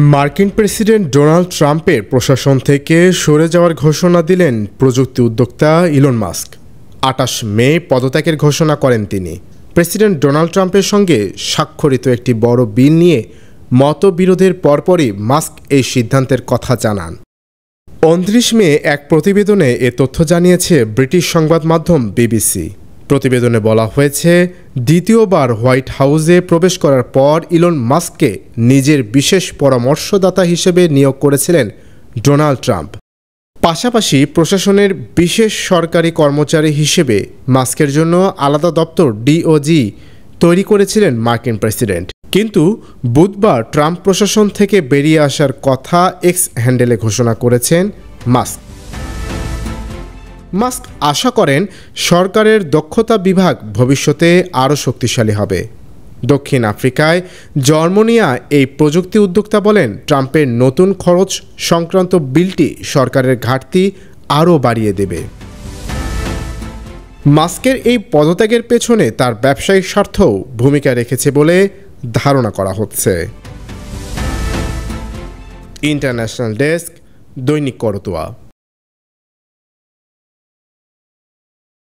মার্কিন president Donald ট্রাম্পের প্রশাসন থেকে সরে যাওয়ার ঘোষণা দিলেন প্রযুক্তি উদ্যোক্তা ইলন মাস্ক। ২৮ মে পদত্যাগের ঘোষণা করেন তিনি। প্রেসিডেন্ট ডোনাল্ড ট্রাম্পের সঙ্গে স্বাক্ষরিত একটি বড় বিল নিয়ে মতবিরোধের পরপরই মাস্ক এই সিদ্ধান্তের কথা জানান। ২৯ মে এক প্রতিবেদনে এ তথ্য জানিয়েছে ব্রিটিশ সংবাদ মাধ্যম বিবিসি। প্রতিবেদনে বলা হয়েছে, দ্বিতীয়বার হোয়াইট হাউসে প্রবেশ করার পর ইলন মাস্ককে নিজের বিশেষ পরামর্শদাতা হিসেবে নিয়োগ করেছিলেন ডোনাল্ড ট্রাম্প। পাশাপাশি প্রশাসনের বিশেষ সরকারি কর্মচারী হিসেবে মাস্কের জন্য আলাদা দপ্তর ডিওজি তৈরি করেছিলেন মার্কিন প্রেসিডেন্ট। কিন্তু বুধবার ট্রাম্প প্রশাসন থেকে বেরিয়ে আসার কথা এক্স হ্যান্ডেলে ঘোষণা করেছেন মাস্ক। মাস্ক আশা করেন সরকারের দক্ষতা বিভাগ ভবিষ্যতে আরও শক্তিশালী হবে। দক্ষিণ আফ্রিকায় জন্ম নেয়া এই প্রযুক্তি উদ্যোক্তা বলেন, ট্রাম্পের নতুন খরচ সংক্রান্ত বিলটি সরকারের ঘাটতি আরও বাড়িয়ে দেবে। মাস্কের এই পদত্যাগের পেছনে তার ব্যবসায়িক স্বার্থও ভূমিকা রেখেছে বলে ধারণা করা হচ্ছে। ইন্টারন্যাশনাল ডেস্ক, দৈনিক করতোয়া।